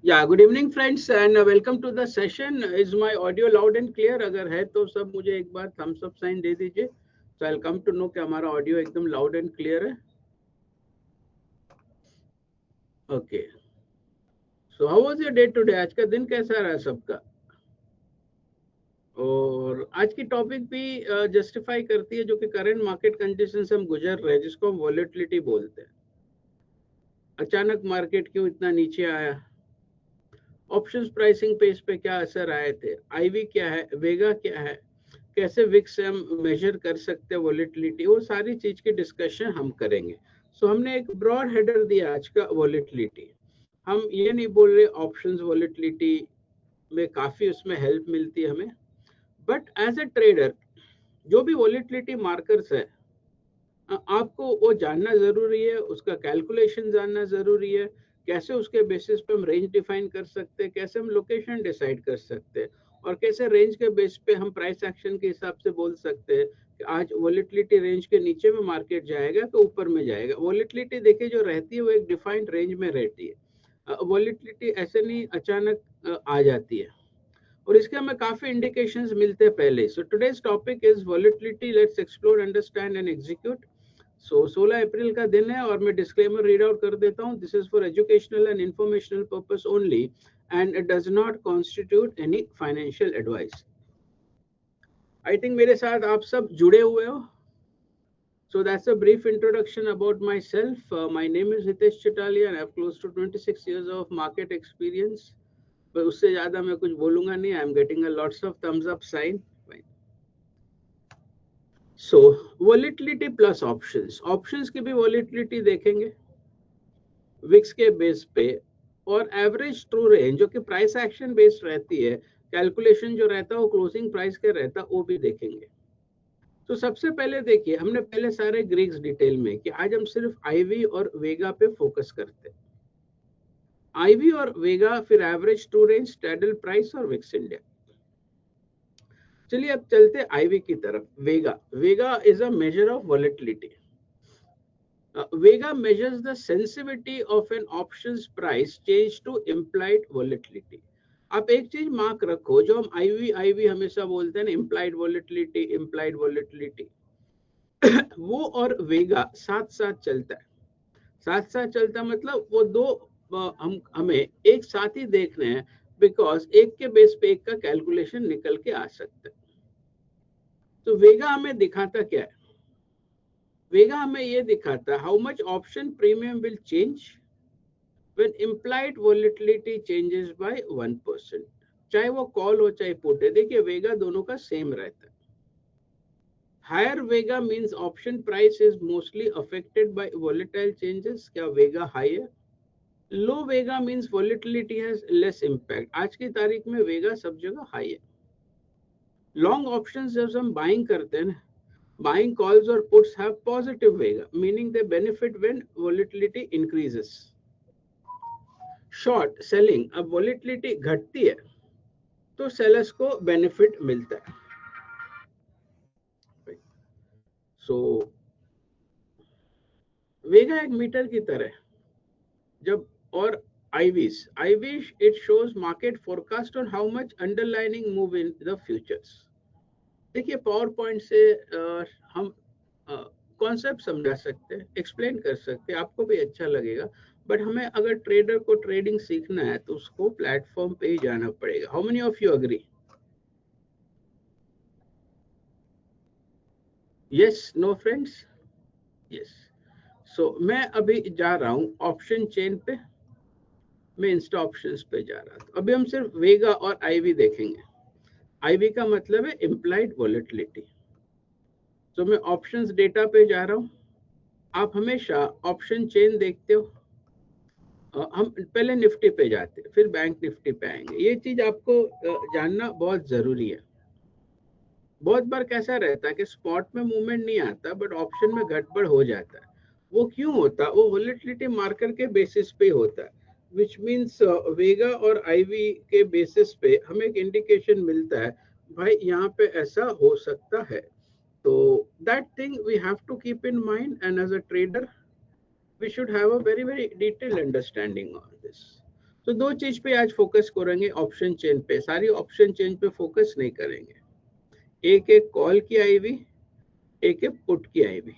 Yeah, good evening friends and welcome to the session. Is my audio loud and clear? अगर है तो सब मुझे एक बार thumbs up sign दे दीजिए. So I'll come to know कि हमारा audio एकदम loud and clear है. Okay. So how was your day today? आज का दिन कैसा रहा सबका? और आज की टॉपिक भी जस्टिफाई करती है जो कि करंट मार्केट कंडीशन से हम गुजर रहे हैं जिसको हम वॉलेटिलिटी बोलते हैं. अचानक मार्केट क्यों इतना नीचे आया? ऑप्शंस प्राइसिंग पे इस पे क्या असर आए थे? आईवी क्या है, वेगा क्या है, कैसे विक्स से हम मेजर कर सकते हैं वॉलेटिलिटी, वो सारी चीज की डिस्कशन हम करेंगे. सो हमने एक ब्रॉड हेडर दिया आज का वॉलेटिलिटी. हम ये नहीं बोल रहे ऑप्शंस वॉलेटिलिटी में काफी उसमें हेल्प मिलती है हमें, बट एज ए ट्रेडर जो भी वॉलेटिलिटी मार्कर्स है आपको वो जानना जरूरी है, उसका कैलकुलेशन जानना जरूरी है. कैसे उसके बेसिस पे हम रेंज डिफाइन कर सकते हैं, कैसे हम लोकेशन डिसाइड कर सकते हैं, और कैसे रेंज के बेस पे हम प्राइस एक्शन के हिसाब से बोल सकते हैं कि आज वॉलेटिलिटी रेंज के नीचे में मार्केट जाएगा तो ऊपर में जाएगा. वॉलेटिलिटी देखिए जो रहती है वो एक डिफाइंड रेंज में रहती है. वॉलेटिलिटी ऐसे नहीं अचानक आ जाती है, और इसके हमें काफी इंडिकेशंस मिलते हैं पहले. So today's topic is volatility. Let's explore, understand and execute. So 16 April का दिन है और मैं डिस्क्लेमर रीड आउट कर देता हूँ. This is for educational and informational purpose only and it does not constitute any financial advice. I think मेरे साथ आप सब जुड़े हुए हो. So that's a brief introduction about myself. My name is Hitesh Chitalia and I have close to 26 years of market experience. पर उससे ज्यादा मैं कुछ बोलूंगा नहीं. I am getting a lots of thumbs up sign. So volatility plus options. Options की भी volatility देखेंगे विक्स के बेस पे, और एवरेज ट्रू रेंज जो कि प्राइस एक्शन बेस्ड रहती है. कैलकुलेशन जो रहता है वो क्लोजिंग प्राइस के रहता है, वो भी देखेंगे. तो सबसे पहले देखिए, हमने पहले सारे ग्रीक्स डिटेल में कि आज हम सिर्फ आईवी और वेगा पे फोकस करते हैं. आईवी और वेगा, फिर average true range, straddle price और विक्स इंडिया. चलिए अब चलते आईवी की तरफ. Vega. Vega is a measure of volatility. Vega measures the sensitivity of an options price change to implied volatility. आप एक चीज मार्क रखो, जो हम आईवी आईवी हमेशा बोलते हैं ना, इम्प्लाइड वॉलेटिलिटी इम्प्लाइड वॉलेटिलिटी, वो और वेगा साथ साथ चलता है. साथ साथ चलता मतलब वो दो हम हमें एक साथ ही देखने हैं, बिकॉज एक के बेस पे एक का कैलकुलेशन निकल के आ सकता है. तो वेगा हमें दिखाता क्या है? वेगा हमें ये दिखाता है how much option premium will change when implied volatility changes by 1%. चाहे वो कॉल हो चाहे पुट है, देखिए वेगा दोनों का सेम रहता है. Higher vega means option price is mostly affected by volatile changes. क्या वेगा हाई है? Low vega means volatility has less impact. आज की तारीख में वेगा सब जगह हाई है. लॉन्ग ऑप्शंस जब हम बाइंग करते हैं ना, बाइंग कॉल्स और puts have positive Vega, meaning they benefit when volatility increases. Short selling, अब वॉलेटिलिटी घटती है तो सेलर्स को बेनिफिट मिलता है. सो वेगा एक मीटर की तरह जब, और IVs IVs it shows market forecast on how much underlining move in the futures. देखिए पावर पॉइंट से हम कॉन्सेप्ट समझा सकते हैं, एक्सप्लेन कर सकते हैं, आपको भी अच्छा लगेगा. बट हमें अगर ट्रेडर को ट्रेडिंग सीखना है तो उसको प्लेटफॉर्म पे ही जाना पड़ेगा. How many of you agree? Yes, no friends? Yes. So मैं अभी जा रहा हूं ऑप्शन चेन पे. मैं इंस्टा ऑप्शंस पे जा रहा था. अभी हम सिर्फ वेगा और आईवी देखेंगे. आईवी का मतलब है इम्प्लाइड वॉलेटिलिटी. तो मैं ऑप्शंस डेटा पे जा रहा हूं. आप हमेशा ऑप्शन चेन देखते हो. हम पहले निफ्टी पे जाते हैं, फिर बैंक निफ्टी पे आएंगे. ये चीज आपको जानना बहुत जरूरी है. बहुत बार कैसा रहता है कि स्पॉट में मूवमेंट नहीं आता बट ऑप्शन में गड़बड़ हो जाता है. वो क्यों होता है? वो वॉलेटिलिटी मार्कर के बेसिस पे होता है, विच मीन्स वेगा और आईवी के बेसिस पे हमें एक इंडिकेशन मिलता है, भाई यहाँ पे ऐसा हो सकता है. तो that thing we have to keep in mind, and as a trader we should have a very very detailed understanding on this. तो दो चीज पे आज फोकस करेंगे, ऑप्शन चेन पे। सारी ऑप्शन चेन पे फोकस नहीं करेंगे। एक है कॉल की आईवी, एक है पुट की आईवी,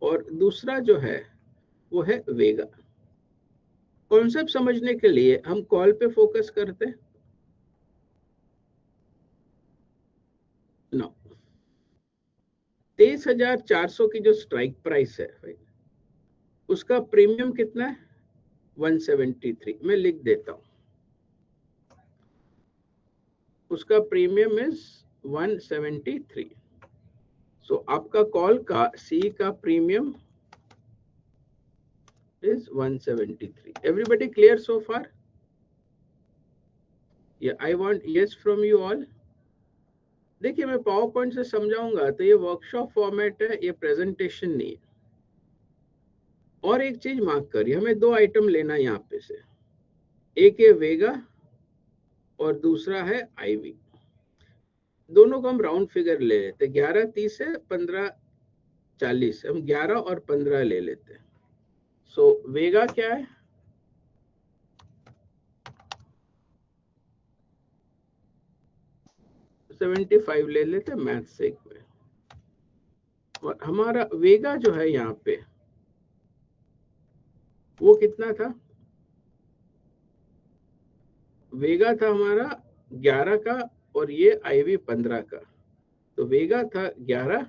और दूसरा जो है वो है वेगा। कॉन्सेप्ट समझने के लिए हम कॉल पे फोकस करते हैं। नो, 23,400 की जो स्ट्राइक प्राइस है, उसका प्रीमियम कितना है? 173। मैं लिख देता हूं, उसका प्रीमियम इज 173। सो आपका कॉल का सी का premium is 173. Everybody clear so far? Yeah, I want yes from you all. देखिए, मैं पावर पॉइंट से समझाऊंगा तो ये वर्कशॉप फॉर्मेट है, ये प्रेजेंटेशन नहीं है। और एक चीज मार्क करिए, हमें दो आइटम लेना है यहाँ पे से, एक है वेगा और दूसरा है आईवी। दोनों को हम राउंड फिगर ले लेते, 11:30 से 15:40, हम 11 और 15 ले लेते। सो वेगा क्या है? 75 ले लेते मैथ से एक में। और हमारा वेगा जो है यहाँ पे वो कितना था? वेगा था हमारा 11 का और ये आईवी 15 का। तो वेगा था 11,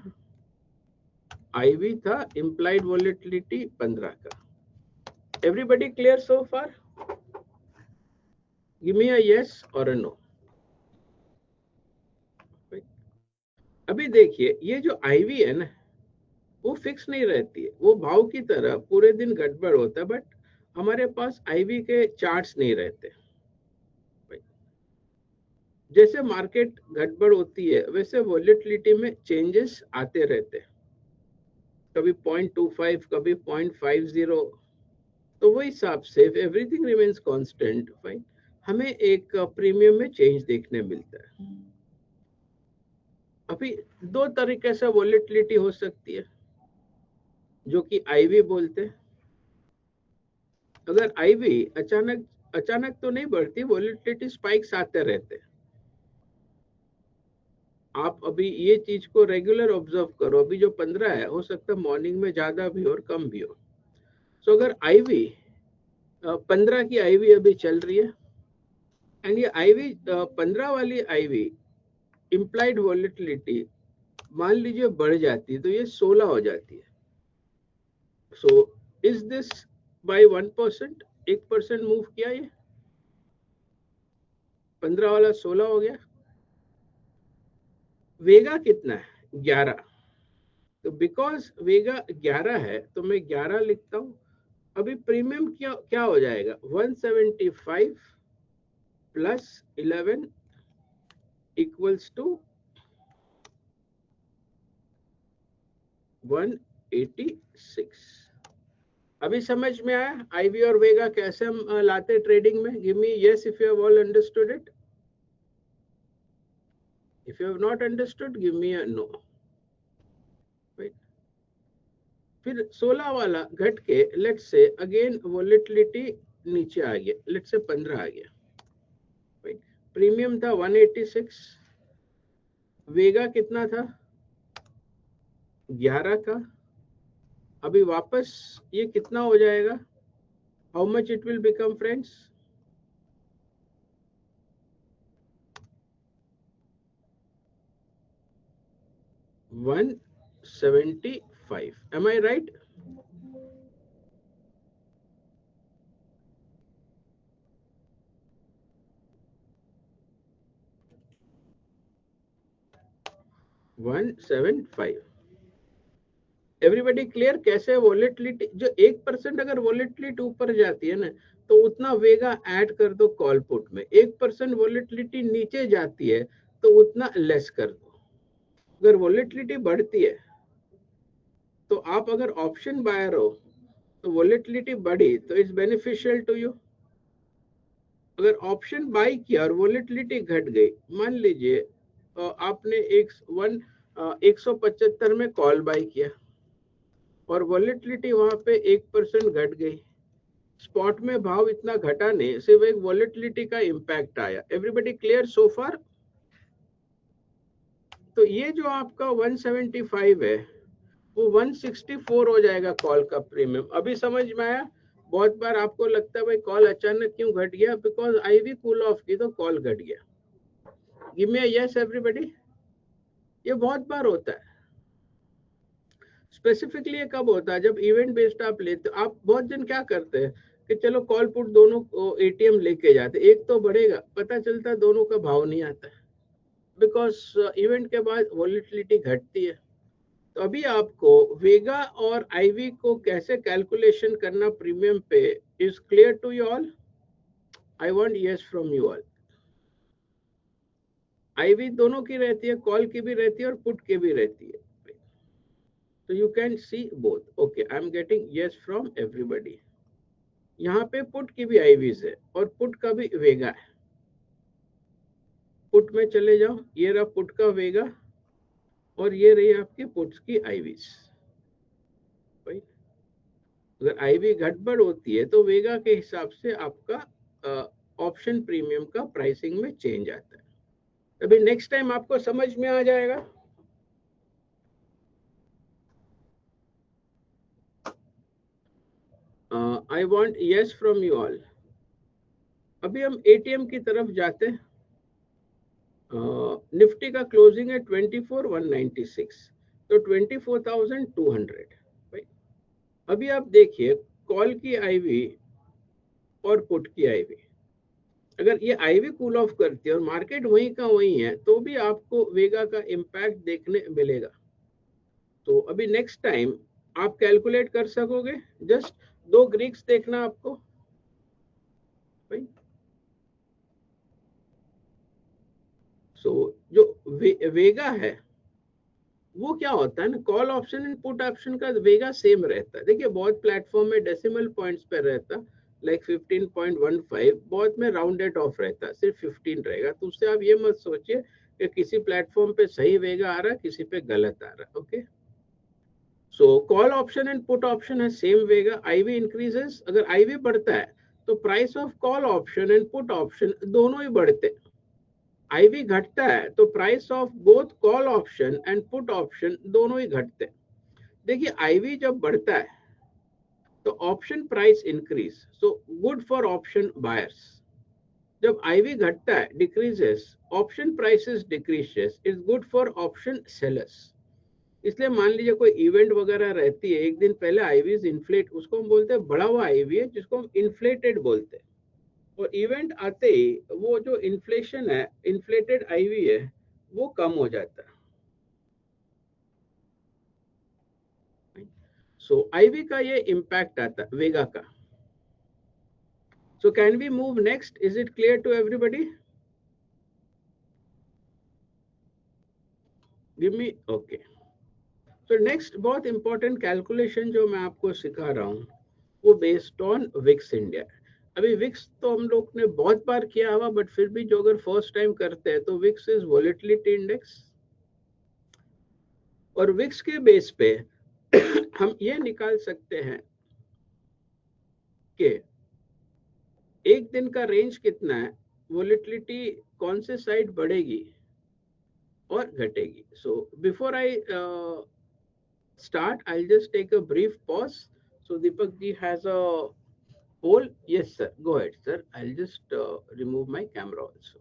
आईवी था इम्प्लाइड वॉलेटिलिटी 15 का। Everybody clear so far? Give me a yes और अ नो। अभी देखिए, ये जो आईवी है ना, वो फिक्स नहीं रहती है, वो भाव की तरह पूरे दिन गड़बड़ होता है, बट हमारे पास आईवी के चार्ट्स नहीं रहते। जैसे मार्केट गड़बड़ होती है वैसे वॉलेटिलिटी में चेंजेस आते रहते हैं, कभी 0.25, कभी 0.50। तो वही हिसाब से एवरीथिंग रिमेन्स कांस्टेंट, फाइन, हमें एक प्रीमियम में चेंज देखने मिलता है। अभी दो तरीके से वॉलेटिलिटी हो सकती है जो कि आईवी बोलते हैं। अगर आईवी अचानक अचानक तो नहीं बढ़ती, वॉलेटिलिटी स्पाइक्स आते रहते हैं। आप अभी ये चीज को रेगुलर ऑब्जर्व करो, अभी जो 15 है हो सकता है मॉर्निंग में ज्यादा भी और कम भी हो। सो अगर आईवी 15 की आईवी अभी चल रही है एंड ये आईवी 15 वाली आईवी इम्प्लाइड वॉलेटिलिटी मान लीजिए बढ़ जाती है तो ये 16 हो जाती है। So is this by 1%? 1% move किया, ये 15 वाला 16 हो गया। वेगा कितना है? 11। तो बिकॉज वेगा 11 है तो मैं 11 लिखता हूं। अभी प्रीमियम क्या क्या हो जाएगा? 175 प्लस 11 इक्वल्स टू 186। अभी समझ में आया आईवी और वेगा कैसे हम लाते ट्रेडिंग में? Give me yes if you have all understood it. If you have not understood give me a no. फिर 16 वाला घट के लेट्स से अगेन वॉलेटिलिटी नीचे आ गया, लेट्स से 15 आ गया। प्रीमियम था 186, वेगा कितना था? 11 का। अभी वापस ये कितना हो जाएगा? How much it will become friends? One 75। Am I right? $175। Everybody clear? कैसे वॉलेटिलिटी जो 1% अगर वॉलेटिलिटी ऊपर जाती है ना तो उतना वेगा ऐड कर दो कॉल पुट में, 1% वॉलेटिलिटी नीचे जाती है तो उतना लेस कर दो। अगर वॉलेटिलिटी बढ़ती है तो आप अगर ऑप्शन बायर हो तो वॉलेटिलिटी बढ़ी तो इट्स बेनिफिशियल टू यू। अगर ऑप्शन बाई किया और वॉलेटिलिटी घट गई, मान लीजिए आपने 175 में कॉल बाई किया और वॉलेटिलिटी वहां पे 1% घट गई, स्पॉट में भाव इतना घटा नहीं, सिर्फ एक वॉलेटिलिटी का इम्पैक्ट आया। एवरीबडी क्लियर सो फार? तो ये जो आपका 175 है वो 164 हो जाएगा कॉल का प्रीमियम। अभी समझ में आया? बहुत बार आपको लगता है भाई कॉल अचानक क्यों घट गया, बिकॉज आईवी कूल ऑफ की तो कॉल घट गया। Give me a yes everybody. ये बहुत बार होता है। स्पेसिफिकली ये कब होता है? जब इवेंट बेस्ड आप लेते हो। आप बहुत दिन क्या करते हैं कि चलो कॉल पुट दोनों एटीएम लेके जाते, एक तो बढ़ेगा, पता चलता है दोनों का भाव नहीं आता है, बिकॉज इवेंट के बाद वॉलेटिलिटी घटती है। तो अभी आपको वेगा और आईवी को कैसे कैलकुलेशन करना प्रीमियम पे is clear to you all? I want yes from you all. IV दोनों की रहती है, कॉल की भी रहती है और पुट की भी रहती है। तो you can C both. Okay, I am getting yes from everybody. यहाँ पे पुट की भी आईवीज है और पुट का भी वेगा है। पुट में चले जाओ, ये रहा पुट का वेगा और ये रही आपकी पुट्स की आईवीज। अगर आईवी गड़बड़ होती है तो वेगा के हिसाब से आपका ऑप्शन प्रीमियम का प्राइसिंग में चेंज आता है। अभी नेक्स्ट टाइम आपको समझ में आ जाएगा। आई want yes from you all. अभी हम एटीएम की तरफ जाते हैं। निफ्टी का क्लोजिंग है 24,196, तो 24,200। अभी आप देखिए कॉल की आईवी और पुट की आईवी, अगर ये आईवी कूल ऑफ करती है और मार्केट वहीं का वहीं है तो भी आपको वेगा का इम्पैक्ट देखने मिलेगा। तो अभी नेक्स्ट टाइम आप कैलकुलेट कर सकोगे। जस्ट दो ग्रीक्स देखना आपको भाई। सो जो वेगा है वो क्या होता है ना, call option and put option का वेगा सेम रहता है। देखिए बहुत प्लेटफॉर्म में डेसिमल पॉइंट्स पे रहता, लाइक 15.15, बहुत में राउंडेड ऑफ रहता है, सिर्फ 15 रहेगा। तो उससे आप ये मत सोचिए कि किसी प्लेटफॉर्म पे सही वेगा आ रहा है, किसी पे गलत आ रहा है। Okay, so call option and put option है सेम वेगा। आईवी इंक्रीजेस, अगर आईवी बढ़ता है तो price of call option and put option दोनों ही बढ़ते हैं। आईवी घटता है तो price of both call option and put option दोनों ही घटते हैं। देखिए आईवी जब बढ़ता है तो option price increase, so good for option buyers. जब आईवी घटता है, decreases, option prices decreases, is good for option sellers. इसलिए मान लीजिए कोई इवेंट वगैरह रहती है, एक दिन पहले आईवीज इन्फ्लेट, उसको हम बोलते हैं बढ़ा हुआ आईवी है, जिसको हम इन्फ्लेटेड बोलते हैं। और इवेंट आते ही वो जो इन्फ्लेशन है, इन्फ्लेटेड आईवी है, वो कम हो जाता है। सो आईवी का ये इम्पैक्ट आता है वेगा का। So can we move next? Is it clear to everybody? Give me okay. So next बहुत इंपॉर्टेंट कैलकुलेशन जो मैं आपको सिखा रहा हूँ वो बेस्ड ऑन विक्स इंडिया। अभी विक्स तो हम लोग ने बहुत बार किया हुआ, बट फिर भी जो अगर फर्स्ट टाइम करते हैं तो विक्स इज वॉलेटिलिटी इंडेक्स। और विक्स के बेस पे हम ये निकाल सकते हैं कि एक दिन का रेंज कितना है, वॉलेटिलिटी कौन से साइड बढ़ेगी और घटेगी। So before I start, I'll just take a brief pause. So Deepak ji has a poll. Yes, sir. Go ahead, sir. I'll just remove my camera also.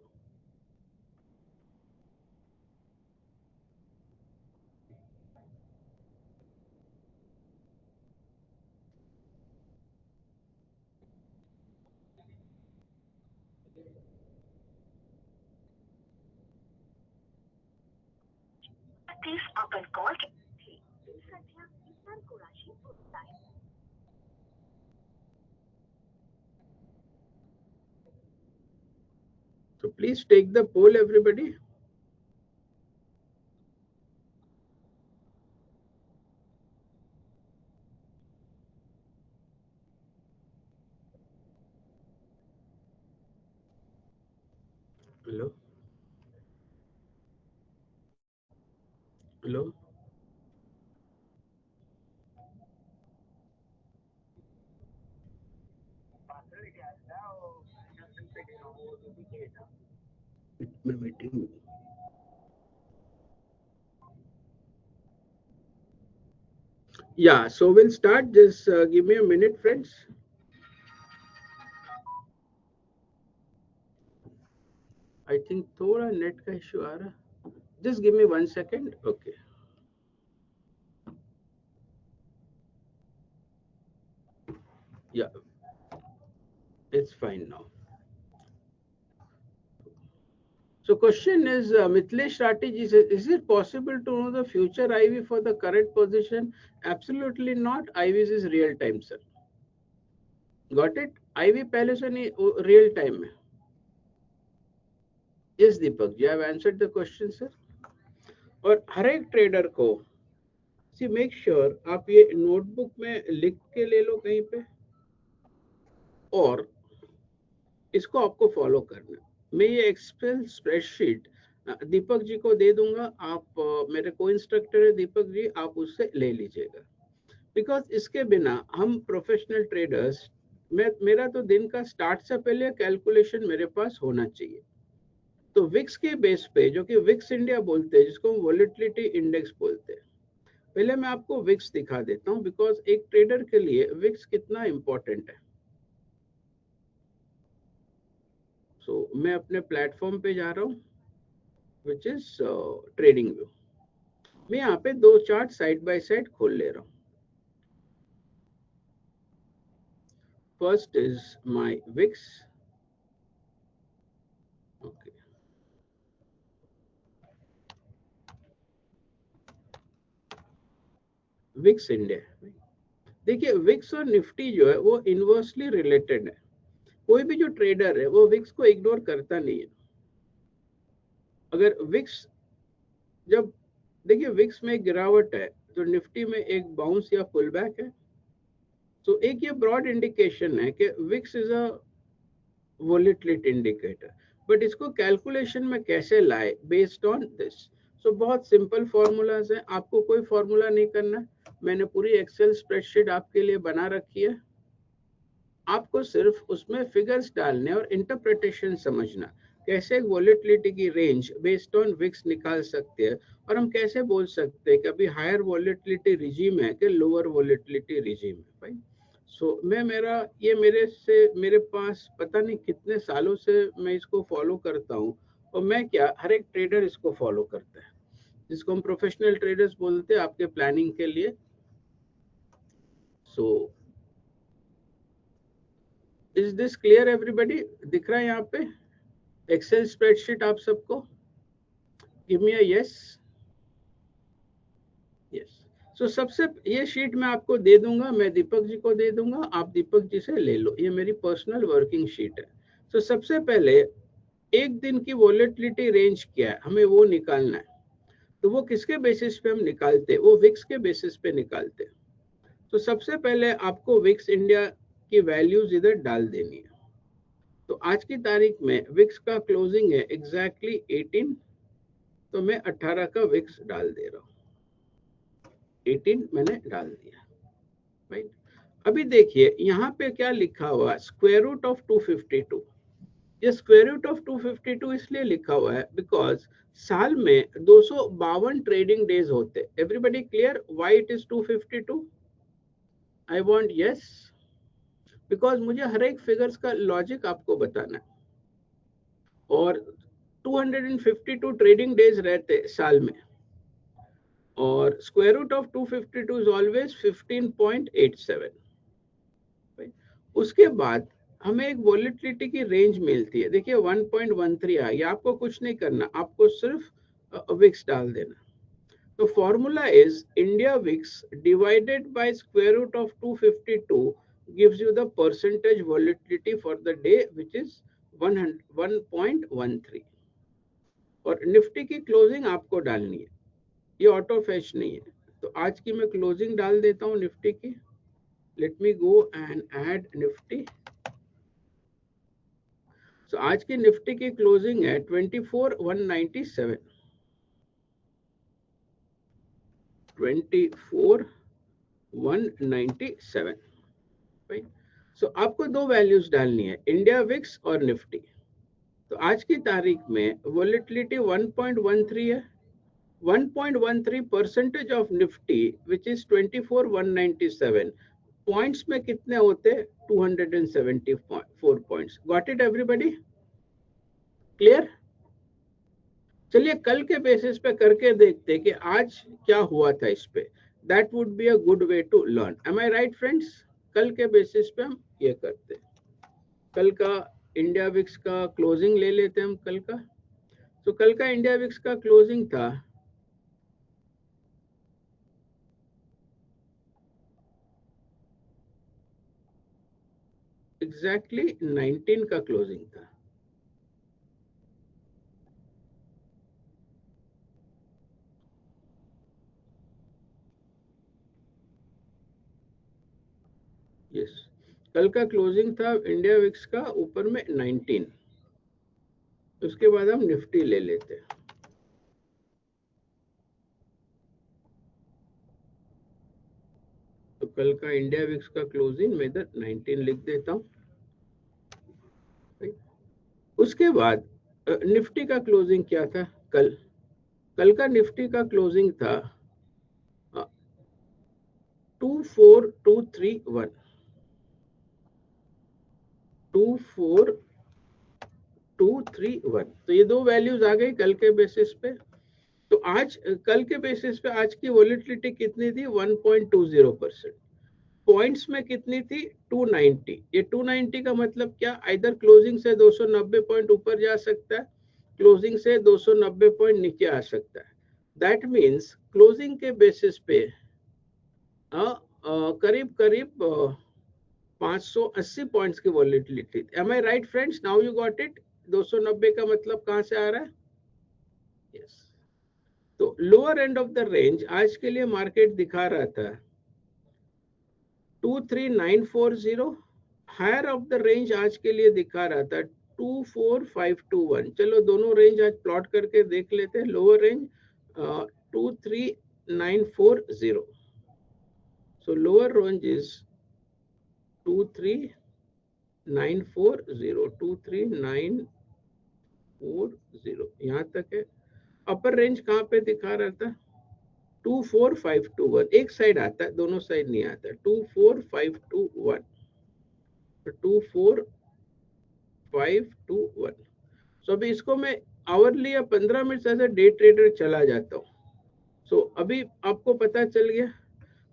So please take the poll, everybody. Hello. Hello. मैं meeting में। Yeah, so we'll start. Just give me a minute, friends. I think थोड़ा net का issue आ रहा. Just give me 1 second. Okay. Yeah, it's fine now. So question is, Mithilesh Rathi says, is it possible to know the future IV for the current position? Absolutely not. IVs is real time, sir. Got it? IV पहले से नहीं real time में. Yes, Deepak, you have answered the question, sir. और हर एक trader को सी make sure आप ये notebook में लिख के ले लो कहीं पे, और इसको आपको फॉलो करना है. मैं ये एक्सेल स्प्रेडशीट दीपक जी को दे दूंगा. आप मेरे को इंस्ट्रक्टर है दीपक जी, आप उससे ले लीजिएगा. बिकॉज इसके बिना हम प्रोफेशनल ट्रेडर्स, मेरा तो दिन का स्टार्ट से पहले कैलकुलेशन मेरे पास होना चाहिए. तो विक्स के बेस पे, जो कि विक्स इंडिया बोलते हैं, जिसको हम वॉलेटिलिटी इंडेक्स बोलते हैं, पहले मैं आपको विक्स दिखा देता हूं, बिकॉज एक ट्रेडर के लिए विक्स कितना इंपॉर्टेंट है. सो मैं अपने प्लेटफॉर्म पे जा रहा हूं, विच इज ट्रेडिंग व्यू. मैं यहाँ पे दो चार्ट साइड बाय साइड खोल ले रहा हूँ. First is my VIX. Okay, VIX India. देखिए विक्स और निफ्टी जो है वो इनवर्सली रिलेटेड है. कोई भी जो ट्रेडर है वो विक्स को इग्नोर करता नहीं है. अगर विक्स, जब देखिए विक्स में एक गिरावट है तो निफ्टी में एक बाउंस या पुल बैक है. तो एक ये ब्रॉड इंडिकेशन है कि VIX is a volatility indicator. But इसको कैलकुलेशन में कैसे लाए बेस्ड ऑन दिस. सो बहुत सिंपल फॉर्मूलाज है, आपको कोई फॉर्मूला नहीं करना. मैंने पूरी एक्सेल स्प्रेडशीट आपके लिए बना रखी है. आपको सिर्फ उसमें फिगर्स डालने और इंटरप्रिटेशन समझना, कैसे वॉलेटिलिटी की रेंज बेस्ड ऑन विक्स निकाल सकते हैं, और हम कैसे बोल सकते हैं कि अभी हायर वॉलेटिलिटी रिजीम है कि लोअर वॉलेटिलिटी रिजीम है. भाई सो मैं मेरा ये मेरे पास पता नहीं कितने सालों से मैं इसको फॉलो करता हूँ. और मैं क्या, हर एक ट्रेडर इसको फॉलो करता है, जिसको हम प्रोफेशनल ट्रेडर्स बोलते हैं आपके प्लानिंग के लिए. So is this clear everybody? दिख रहा है यहाँ पे एक्सेल स्प्रेडशीट आप सबको? Give me a yes. Yes. सो सबसे ये शीट मैं आपको दे दूंगा, मैं दीपक जी को दे दूंगा, आप दीपक जी से ले लो. ये मेरी पर्सनल वर्किंग शीट है. सो सबसे पहले एक दिन की वॉलेटिलिटी रेंज क्या है हमें वो निकालना है. तो वो किसके बेसिस पे हम निकालते हैं? वो विक्स के बेसिस पे निकालते हैं. तो सबसे पहले आपको विक्स इंडिया की वैल्यूज इधर डाल देनी है. तो आज की तारीख में विक्स का क्लोजिंग है एग्जैक्टली 18. तो मैं 18 का विक्स डाल दे रहा हूँ. 18 मैंने डाल दिया. राइट. अभी देखिए यहाँ पे क्या लिखा हुआ, स्क्वायर रूट ऑफ 252. ये स्क्वायर रूट ऑफ 252 इसलिए लिखा हुआ है बिकॉज साल में 252 ट्रेडिंग डेज होते. Everybody clear why it is 252? I want yes. Because मुझे हर एक फिगर्स का लॉजिक आपको बताना है. और 252 ट्रेडिंग डेज रहते साल में, और square root of 252 is always 15.87. उसके बाद हमें एक वॉलेटिलिटी की रेंज मिलती है. देखिए 1.13 आ गया. आपको कुछ नहीं करना, आपको सिर्फ विक्स डाल देना. तो formula is India VIX divided by square root of 252 gives you the percentage volatility for the day, which is 1.13. और निफ्टी की क्लोजिंग आपको डालनी है, ये ऑटो फैच नहीं है. तो आज की मैं क्लोजिंग डाल देता हूँ निफ्टी की. Let me go and add Nifty. तो आज की निफ्टी की क्लोजिंग है 24,197. 24,197. राइट. सो आपको दो वैल्यूज डालनी है, इंडिया विक्स और निफ्टी। तो आज की तारीख में वोलेटिलिटी 1.13 है, 1.13% of Nifty which is 24,197 points में कितने होते, 274 points. Got it everybody, clear? चलिए कल के बेसिस पे करके देखते कि आज क्या हुआ था इस पे। That would be a good way to learn. Am I right friends? कल के बेसिस पे हम ये करते हैं। कल का इंडिया विक्स का क्लोजिंग ले लेते हैं हम कल का। तो कल का इंडिया विक्स का क्लोजिंग था एग्जैक्टली 19 का क्लोजिंग था। यस, कल का क्लोजिंग था इंडिया विक्स का ऊपर में 19। उसके बाद हम निफ्टी ले लेते हैं। तो कल का इंडिया विक्स का क्लोजिंग मैं इधर 19 लिख देता हूं। उसके बाद निफ्टी का क्लोजिंग क्या था कल? कल का निफ्टी का क्लोजिंग था 24,231, 24,231। तो ये दो वैल्यूज आ गई कल के बेसिस पे। तो आज कल के बेसिस पे आज की वोलेटिलिटी कितनी थी, 1.20%। पॉइंट्स में कितनी थी, 290। ये 290 का मतलब क्या, इधर क्लोजिंग से 290 पॉइंट ऊपर जा सकता है, क्लोजिंग से 290 पॉइंट नीचे आ सकता है। दैट मीन्स क्लोजिंग के बेसिस पे करीब करीब 580 पॉइंट्स की volatility. Am I right friends? Now you got it. 290 का मतलब कहां से आ रहा है? यस। तो lower end of the range आज के लिए मार्केट दिखा रहा था 23940। हायर ऑफ द रेंज आज के लिए दिखा रहा था 24521। चलो दोनों रेंज आज प्लॉट करके देख लेते हैं। Lower range 23940। So lower range is 23940, 23940 यहां तक है। अपर रेंज कहां पे दिखा रहा था, 24521। एक साइड आता है, दोनों साइड नहीं आता। 24521, 24521। सो अभी इसको मैं आवरली या 15 मिनट एज डे ट्रेडर चला जाता हूँ। सो अभी आपको पता चल गया,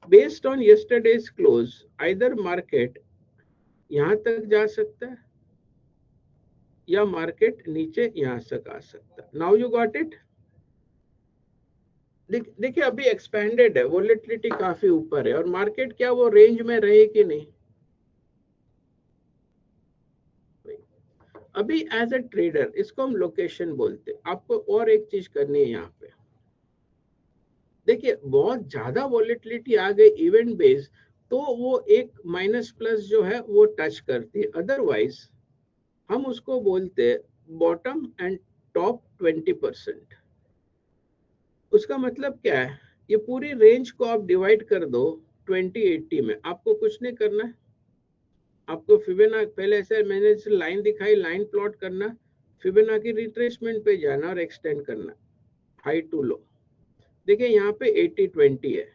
based on yesterday's close either market यहां तक जा सकता है या मार्केट नीचे यहां तक आ सकता है। Now you got it. देखिए अभी एक्सपेंडेड है, वोलेटिलिटी काफी ऊपर है और मार्केट क्या वो रेंज में रहे कि नहीं। अभी एज अ ट्रेडर इसको हम लोकेशन बोलते हैं। आपको और एक चीज करनी है यहाँ पे, देखिए बहुत ज्यादा वॉलेटिलिटी आ गई इवेंट बेस तो वो एक माइनस प्लस जो है वो टच करती है। अदरवाइज हम उसको बोलते हैं बॉटम एंड टॉप 20%। उसका मतलब क्या है, ये पूरी रेंज को आप डिवाइड कर दो 2080 में। आपको कुछ नहीं करना है, आपको फिबोना पहले ऐसे मैंने लाइन दिखाई, लाइन प्लॉट करना, फिबोना की रिट्रेसमेंट पे जाना और एक्सटेंड करना हाई टू लो। देखिए यहाँ पे 80-20 है।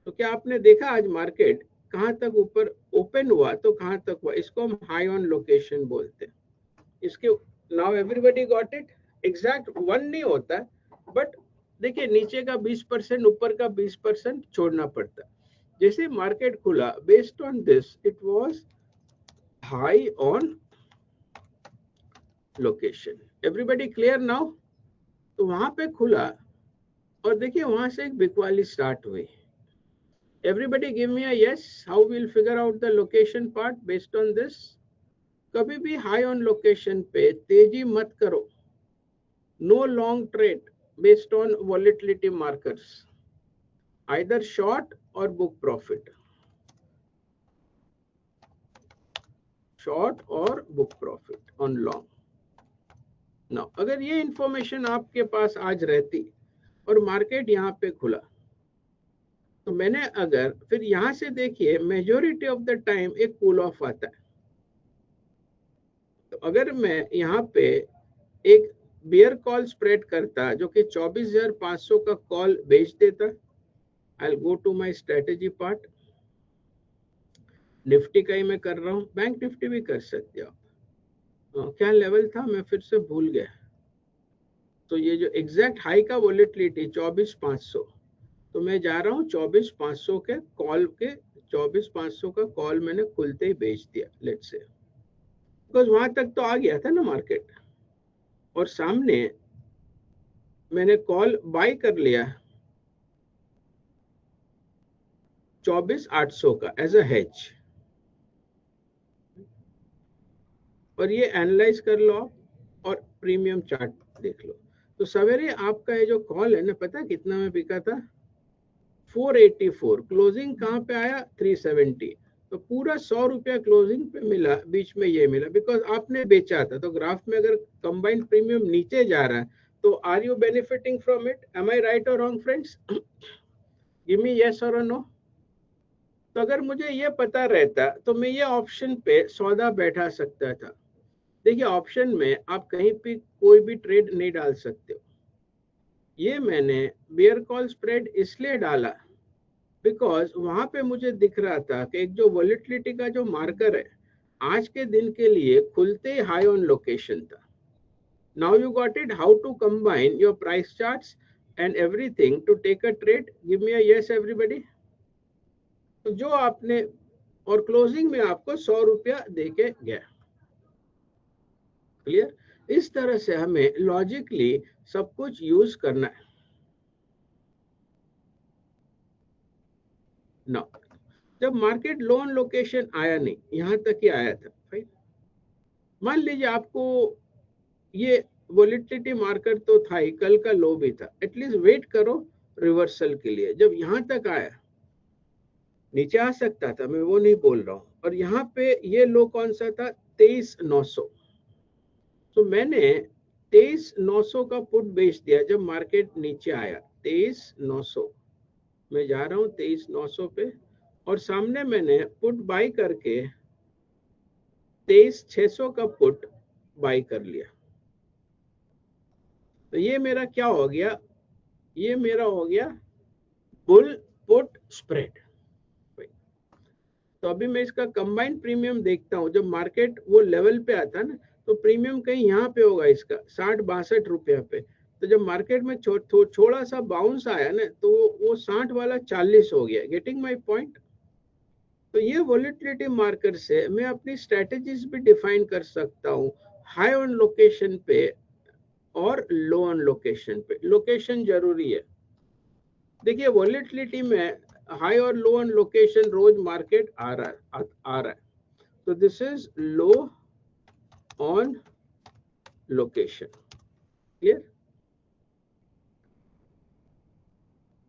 तो क्या आपने देखा आज मार्केट कहाँ तक ऊपर ओपन हुआ, तो कहाँ तक हुआ, इसको हम हाई ऑन लोकेशन बोलते हैं। इसके now everybody got it. Exact 1 नहीं होता बट देखिए नीचे का 20%, ऊपर का 20% छोड़ना पड़ता है। जैसे मार्केट खुला based on this it was high on location. Everybody clear now? तो वहां पे खुला और देखिए वहां से एक बिकवाली स्टार्ट हुई। Everybody give me a yes, how will figure out the location part based on this. कभी भी हाई ऑन लोकेशन पे तेजी मत करो। No long trade based on volatility markers, either short or book profit, short or book profit on long। now अगर ये information आपके पास आज रहती और मार्केट यहाँ पे खुला तो मैंने अगर फिर यहाँ से देखिए मेजोरिटी ऑफ द टाइम एक कूल ऑफ आता है। अगर मैं यहाँ पे एक बियर कॉल स्प्रेड करता जो कि 24,500 का कॉल बेच देता, I go to my strategy part. Nifty का ही मैं कर रहा हूँ, बैंक निफ्टी भी कर सकते हो आप। क्या लेवल था मैं फिर से भूल गया। तो ये जो एग्जैक्ट हाई का वॉलेटिलिटी 24,500, तो मैं जा रहा हूँ 24,500 के कॉल के, 24,500 का कॉल मैंने खुलते ही बेच दिया लेट्स से, बिकॉज वहां तक तो आ गया था ना मार्केट, और सामने मैंने कॉल बाय कर लिया 24,800 का एज अ हेज। और ये एनालाइज कर लो और प्रीमियम चार्ट देख लो। तो सवेरे आपका ये जो कॉल है ना, पता है कितना में बिका था? 484। क्लोजिंग कहाँ पे आया? 370। तो पूरा 100 रुपया क्लोजिंग पे मिला, बीच में ये मिला बिकॉज आपने बेचा था। तो ग्राफ में अगर कंबाइंड प्रीमियम नीचे जा रहा है तो are you benefiting from it? Am I right और wrong friends? Give me yes और नो। तो अगर मुझे ये पता रहता तो मैं ये ऑप्शन पे सौदा बैठा सकता था। देखिए ऑप्शन में आप कहीं पे कोई भी ट्रेड नहीं डाल सकते हो। ये मैंने बियर कॉल स्प्रेड इसलिए डाला बिकॉज वहां पे मुझे दिख रहा था कि एक जो वॉलेटिलिटी का जो मार्कर है आज के दिन के लिए खुलते हाई ऑन लोकेशन था। Now you got it how to combine your price charts and everything to take a trade. Give me a yes everybody. तो जो आपने, और क्लोजिंग में आपको 100 रुपया दे के गया। क्लियर? इस तरह से हमें लॉजिकली सब कुछ यूज करना है ना। जब मार्केट लोन लोकेशन आया नहीं, यहां तक ही आया था राइट। मान लीजिए आपको ये वॉलेटिलिटी मार्कर तो था ही, कल का लो भी था, एटलीस्ट वेट करो रिवर्सल के लिए। जब यहां तक आया, नीचे आ सकता था, मैं वो नहीं बोल रहा हूं। और यहाँ पे ये लो कौन सा था? 23,900। तो मैंने 23,900 का पुट बेच दिया जब मार्केट नीचे आया। 23,900 मैं जा रहा हूँ 23,900 पे, और सामने मैंने पुट बाई करके 23,600 का पुट बाई कर लिया। तो ये मेरा क्या हो गया? ये मेरा हो गया बुल पुट स्प्रेड। तो अभी मैं इसका कंबाइंड प्रीमियम देखता हूं। जब मार्केट वो लेवल पे आता है ना, तो प्रीमियम कहीं यहाँ पे होगा इसका 60-62 रुपया पे। तो जब मार्केट में थोड़ा सा बाउंस आया ना, तो वो 60 वाला 40 हो गया। Getting my point? तो ये वॉलेटिलिटी मार्कर से मैं अपनी स्ट्रेटेजीज भी डिफाइन कर सकता हूँ, हाई ऑन लोकेशन पे और लो ऑन लोकेशन पे। लोकेशन जरूरी है। देखिए वॉलेटिलिटी में हाई और लो ऑन लोकेशन रोज मार्केट आ रहा है। तो this is low on location. Clear?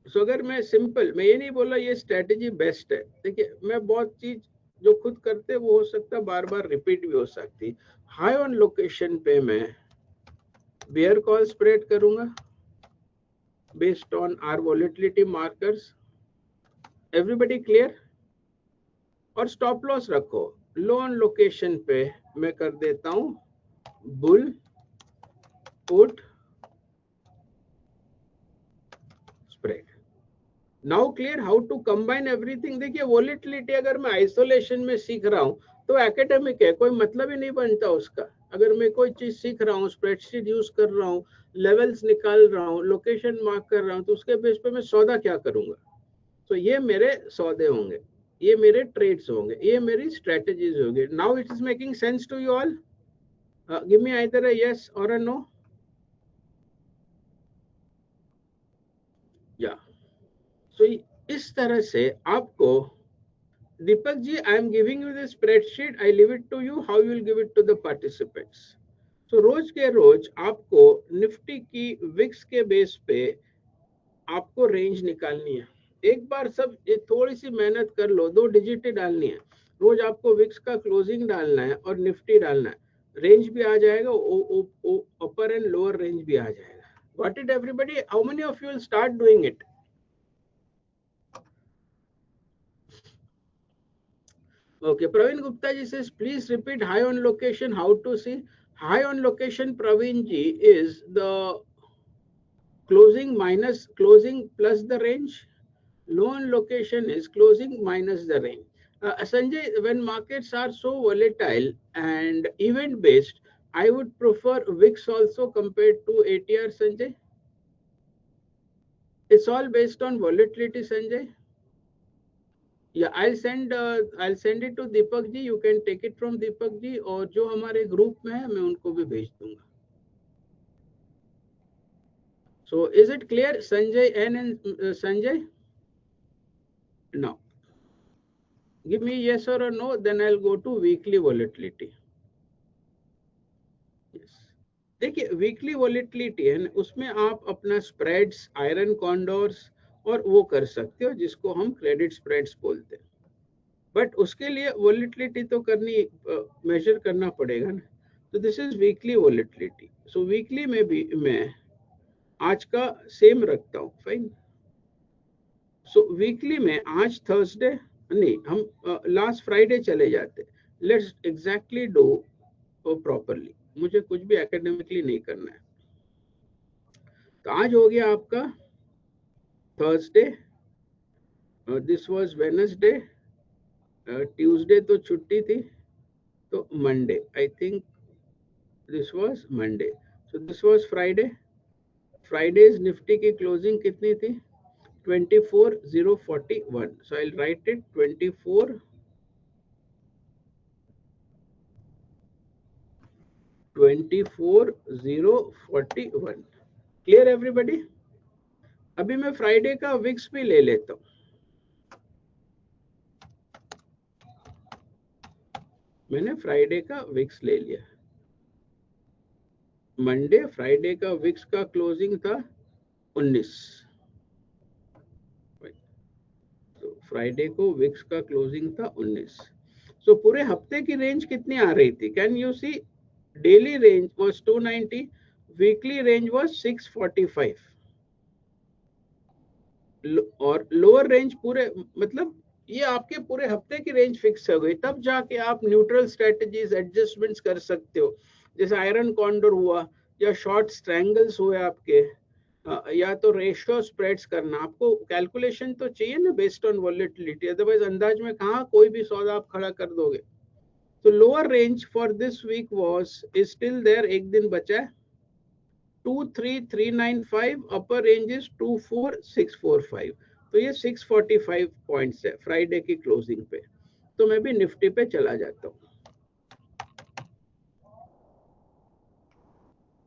So अगर मैं सिंपल, मैं ये नहीं बोला ये स्ट्रेटेजी बेस्ट है। देखिए मैं बहुत चीज जो खुद करते वो हो सकता है बार बार रिपीट भी हो सकती। हाई ऑन लोकेशन पे मैं बियर कॉल स्प्रेड करूंगा based on our volatility markers. Everybody clear? और स्टॉप लॉस रखो। लो ऑन लोकेशन पे मैं कर देता हूं bull put spread. Now clear how to combine everything. देखिए वॉलेटिलिटी अगर मैं आइसोलेशन में सीख रहा हूं तो एकेडमिक है, कोई मतलब ही नहीं बनता उसका। अगर मैं कोई चीज सीख रहा हूँ, स्प्रेडशीट यूज कर रहा हूँ, लेवल्स निकाल रहा हूँ, लोकेशन मार्क कर रहा हूँ, तो उसके बेस पे मैं सौदा क्या करूंगा? तो ये मेरे सौदे होंगे, ये मेरे ट्रेड्स होंगे, ये मेरी स्ट्रेटेजीज होंगे। Now it is making sense to you all? Give me either a yes और अ नो। या सो इस तरह से आपको, Deepak ji, I am giving you the spreadsheet. I leave it to you. How you will give it to the participants? So रोज के रोज आपको Nifty की Vicks के बेस पे आपको रेंज निकालनी है। एक बार सब थोड़ी सी मेहनत कर लो, 2 डिजिट डालनी है। रोज आपको विक्स का क्लोजिंग डालना है और निफ्टी डालना है। रेंज भी आ जाएगा, अपर एंड लोअर रेंज भी आ जाएगा। Got it everybody? How many of you will start doing it? Okay, Praveen Gupta ji says, please repeat high on location, how to see. High on location, Praveen ji, is the closing plus the range. Low on location is closing minus the range. Sanjay, when markets are so volatile and event based, I would prefer VIX also compared to ATR, Sanjay. It's all based on volatility, Sanjay. Yeah, I'll send it to Deepak ji. You can take it from Deepak ji, और जो हमारे group में है मैं उनको भी भेज दूंगा. So is it clear, Sanjay and Sanjay? No. Give me yes or a no, then I'll go to weekly volatility. Yes. देखिए वीकली वॉलेटिलिटी है ना, उसमें आप अपना स्प्रेड्स, आयरन कॉन्डोर्स और वो कर सकते हो जिसको हम क्रेडिट स्प्रेड्स बोलते हैं. बट उसके लिए वॉलेटिलिटी तो करनी मेजर करना पड़ेगा ना. तो this is weekly volatility. So weekly में भी मैं आज का सेम रखता हूँ. फाइन. सो वीकली में आज थर्सडे नहीं, हम लास्ट फ्राइडे चले जाते. Let's exactly do properly. मुझे कुछ भी एकेडमिकली नहीं करना है. तो आज हो गया आपका Thursday, this was Wednesday, Tuesday तो छुट्टी थी, तो Monday, I think this was Monday. So this was Friday. Friday's Nifty की क्लोजिंग कितनी थी? 24,041. So I will write it 24,041. Clear everybody? अभी मैं फ्राइडे का विक्स भी ले लेता हूं. मैंने फ्राइडे का विक्स ले लिया. मंडे फ्राइडे का विक्स का क्लोजिंग था 19. तो फ्राइडे को विक्स का क्लोजिंग था 19. सो पूरे हफ्ते की रेंज कितनी आ रही थी? Can you see? Daily range was 290, weekly range was 645 और लोअर रेंज पूरे, मतलब ये आपके पूरे हफ्ते की रेंज फिक्स हो गई. तब जाके आप न्यूट्रल स्ट्रेटजीज एडजस्टमेंट्स कर सकते हो, जैसे आयरन कॉन्डोर हुआ या शॉर्ट स्ट्रैंगल्स हुए आपके, या तो रेशियो स्प्रेड्स करना. आपको कैलकुलेशन तो चाहिए ना बेस्ड ऑन वॉलेटिलिटी, अदरवाइज अंदाज में कहाँ कोई भी सौदा आप खड़ा कर दोगे. तो lower range for this week was is still there. एक दिन बचा है 23,395. Upper range is 24,645. तो ये 645 पॉइंट्स है फ्राइडे की क्लोजिंग पे. तो मैं भी निफ्टी पे चला जाता हूँ,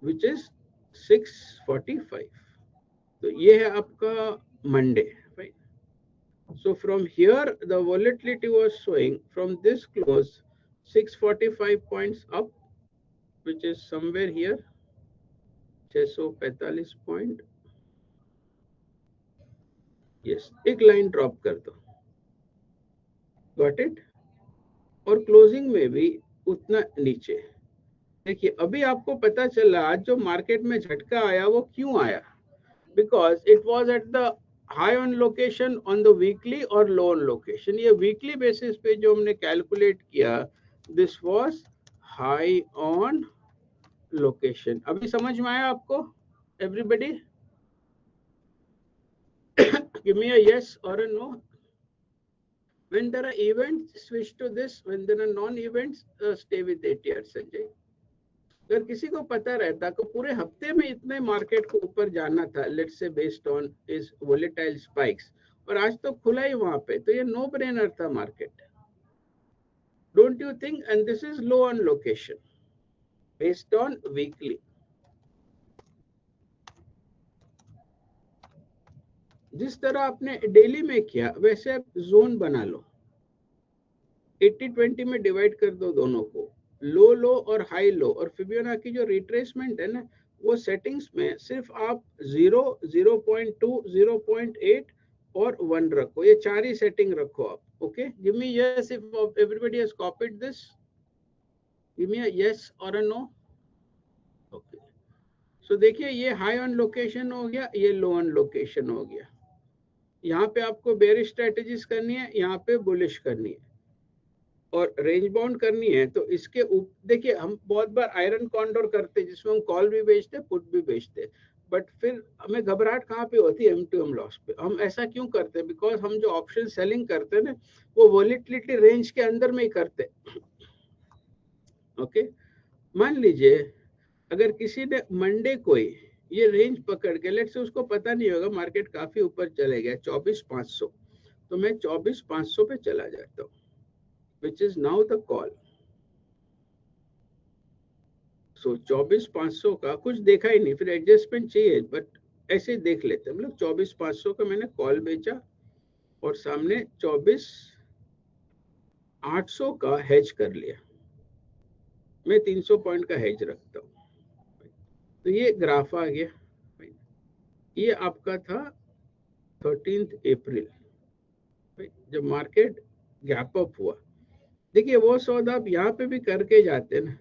विच इज 645. तो ये है आपका Monday. So from here the volatility was showing from this close 645 points up, which is somewhere here 645 point. Yes, एक लाइन ड्रॉप कर दो. Got it. और क्लोजिंग में भी उतना नीचे. देखिए अभी आपको पता चला आज जो मार्केट में झटका आया वो क्यों आया. Because it was at the high on location on the weekly और लो ऑन लोकेशन. ये वीकली बेसिस पे जो हमने कैलकुलेट किया, this was high on location. अभी समझ में आया आपको everybody? Give me a yes और a no. When there are events, switch to this. When there are non-events, stay with ATR, Sanjay. अगर किसी को पता रहता कि पूरे हफ्ते में इतने मार्केट को ऊपर जाना था, let's say based on is volatile spikes, और आज तो खुला ही वहां पे, तो ये नो ब्रेनर था market. Don't you think? And this is low on location based on weekly. जिस तरह आपने डेली में किया वैसे आप जोन बना लो. 80-20 में डिवाइड कर दो दोनों को, लो लो और हाई लो. और फिबोनाची जो रिट्रेसमेंट है ना, वो सेटिंग्स में सिर्फ आप 0, 0.2, 0.8 और 1 रखो. ये चार ही सेटिंग रखो आप. Okay, give me yes if everybody has copied this. Give me a yes और अ नो. ओके, सो देखिए ये हाई ऑन लोकेशन हो गया, ये लो ऑन लोकेशन हो गया. यहाँ पे आपको बेरिश स्ट्रेटजीज करनी है, यहाँ पे बुलिश करनी है. और रेंज बाउंड करनी है तो इसके देखिए हम बहुत बार आयरन कॉन्डोर करते हैं जिसमें हम कॉल भी बेचते पुट भी बेचते, बट फिर हमें घबराहट कहाँ पे होती है, M2M लॉस पे। हम ऐसा क्यों करते हैं? बिकॉज हम जो ऑप्शन सेलिंग करते हैं ना वो वॉलेटिलिटी रेंज के अंदर में ही करते। ओके, मान लीजिए अगर किसी ने मंडे को ही ये रेंज पकड़ के, लेट से उसको पता नहीं होगा मार्केट काफी ऊपर चले गया 24,500, तो मैं 24,500 पे चला जाता हूँ, which is now the call. So 24,500 का कुछ देखा ही नहीं, फिर एडजस्टमेंट चाहिए, बट ऐसे ही देख लेते हैं। मतलब 24,500 का मैंने कॉल बेचा और सामने 24,800 का हेज कर लिया। मैं 300 पॉइंट का हेज रखता हूँ। तो ये ग्राफ आ गया, ये आपका था 13 अप्रैल जब मार्केट गैप अप हुआ। देखिए वो सौदा आप यहाँ पे भी करके जाते हैं ना,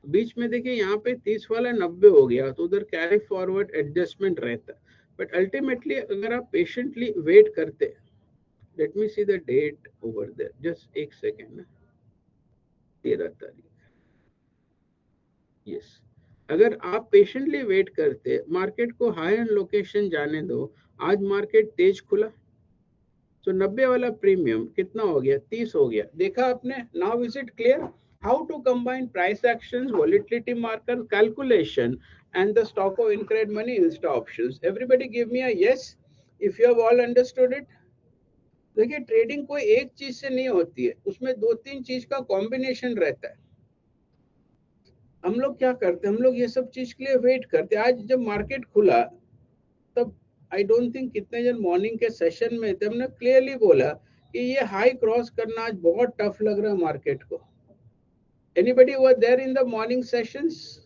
बीच में देखिए यहाँ पे 30 वाला 90 हो गया तो उधर कैरी फॉरवर्ड एडजस्टमेंट रहता, बट अल्टीमेटली अगर आप पेशेंटली वेट करते, let me see the date over there, just एक सेकेंड ना, 13 तारीख, यस। अगर आप पेशेंटली वेट करते, मार्केट को हाई एंड लोकेशन जाने दो, आज मार्केट तेज खुला तो 90 वाला प्रीमियम कितना हो गया, 30 हो गया। देखा आपने? Now is it clear how to combine price actions, volatility marker calculation and the stock of incred money insta options? Everybody give me a yes if you have all understood it. देखिए trading कोई एक चीज से नहीं होती है, उसमें दो तीन चीज का कॉम्बिनेशन रहता है। हम लोग क्या करते हैं, हम लोग ये सब चीज के लिए वेट करते हैं। आज जब मार्केट खुला तब आई डोंट थिंक कितने जन मॉर्निंग के सेशन में थे, हमने क्लियरली बोला कि ये हाई क्रॉस करना आज बहुत टफ लग रहा है मार्केट को। Anybody were there in the morning sessions?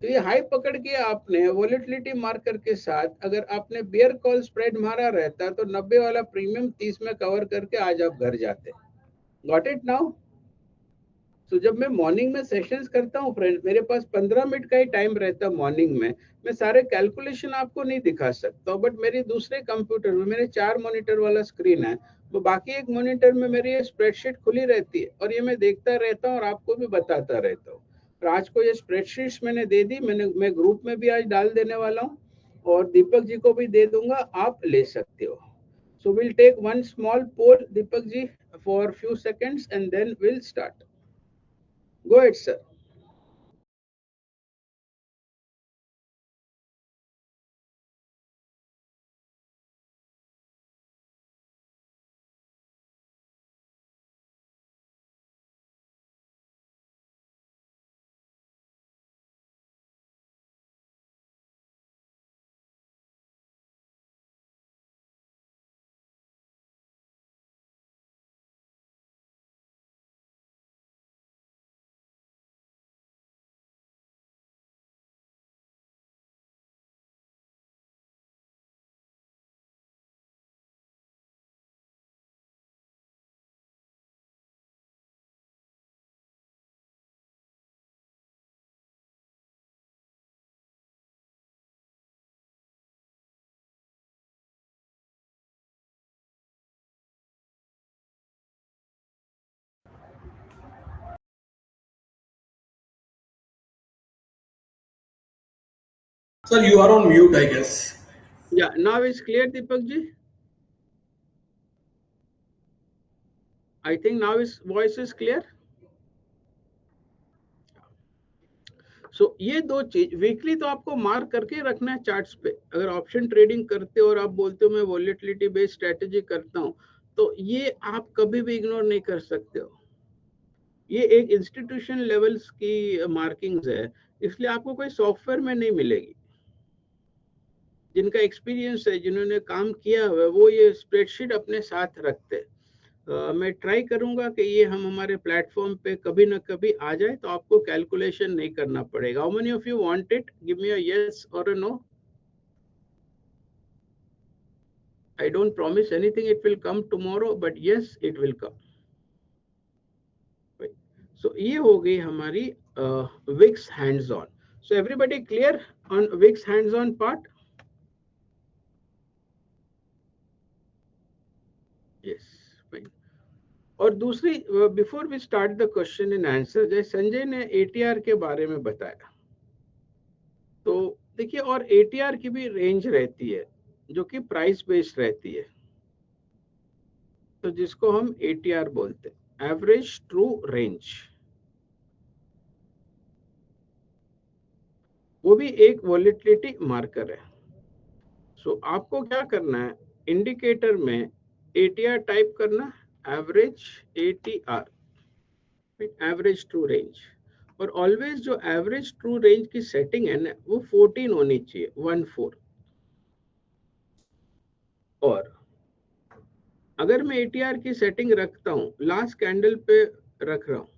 तो ये हाई पकड़ के आपने वॉलेटिलिटी मार्कर के साथ अगर आपने बियर कॉल स्प्रेड मारा रहता तो 90 वाला प्रीमियम 30 में कवर करके आज आप घर जाते। Got it now? तो जब मैं मॉर्निंग में सेशंस करता हूँ फ्रेंड्स, मेरे पास 15 मिनट का ही टाइम रहता है मॉर्निंग में, मैं सारे कैलकुलेशन आपको नहीं दिखा सकता हूँ, बट मेरी दूसरे कंप्यूटर में मेरे 4 मॉनिटर वाला स्क्रीन है, तो बाकी एक मॉनिटर में मेरी ये स्प्रेडशीट खुली रहती है और ये मैं देखता रहता हूँ और आपको भी बताता रहता हूँ। और आज को ये स्प्रेडशीट्स मैंने दे दी, मैं ग्रुप में भी आज डाल देने वाला हूँ और दीपक जी को भी दे दूंगा, आप ले सकते हो। So we'll take one small poll, Deepak ji, for few seconds and then we'll start. Go ahead, sir. Sir, you are on mute, I guess. Yeah, now it's clear, Deepak ji. I think now his voice is clear. So ये दो चीज weekly तो आपको mark करके रखना है charts पे। अगर ऑप्शन ट्रेडिंग करते हो और आप बोलते हो मैं वॉलेटिलिटी बेस्ड स्ट्रेटेजी करता हूँ, तो ये आप कभी भी इग्नोर नहीं कर सकते हो। ये एक इंस्टीट्यूशन लेवल्स की मार्किंग्स है, इसलिए आपको कोई सॉफ्टवेयर में नहीं मिलेगी। जिनका एक्सपीरियंस है, जिन्होंने काम किया हुआ है, वो ये स्प्रेडशीट अपने साथ रखते हैं। मैं ट्राई करूंगा कि ये हम हमारे प्लेटफॉर्म पे कभी ना कभी आ जाए तो आपको कैलकुलेशन नहीं करना पड़ेगा। How many of you want it? Give me a yes और a no. I don't promise anything, it will come tomorrow, but yes it will come. So ये हो गई हमारी VIX hands on. So everybody clear on VIX hands on part? Yes, fine. और दूसरी, before we start the question and answer, जैसे संजय ने ATR के बारे में बताया, तो देखिए, और एटीआर की भी रेंज रहती है जो कि प्राइस बेस्ड रहती है, तो जिसको हम एटीआर बोलते हैं, एवरेज ट्रू रेंज। वो भी एक वॉलेटिलिटी मार्कर है। सो आपको क्या करना है, इंडिकेटर में एटीआर टाइप करना, average ATR, average true range. और ऑलवेज जो एवरेज ट्रू रेंज की सेटिंग है ना, वो 14 होनी चाहिए, 14। और अगर मैं एटीआर की सेटिंग रखता हूँ, लास्ट कैंडल पे रख रहा हूँ,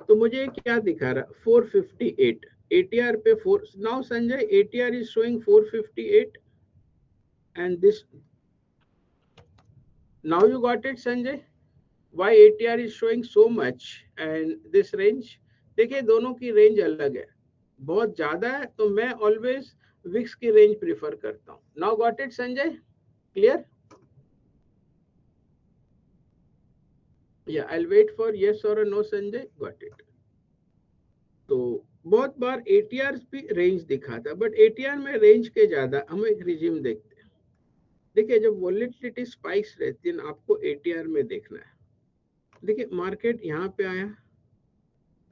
तो मुझे क्या दिखा रहा, 458 एटीआर पे 4। Now Sanjay, ATR is showing 458 and this, now you got it Sanjay, why ATR is showing so much and this range? देखिए दोनों की रेंज अलग है, बहुत ज्यादा है तो मैं ऑलवेज विक्स की रेंज प्रिफर करता हूँ। Now got it Sanjay, clear? या I will wait for yes और नो संजय, गॉट इट। तो बहुत बार एटीआर भी रेंज दिखाता, बट एटीआर में रेंज के ज्यादा हम एक रिज्यूम देखते हैं। देखिए जब वॉलेटिलिटी स्पाइक्स रहती है ना, आपको एटीआर में देखना है। देखिए मार्केट यहाँ पे आया,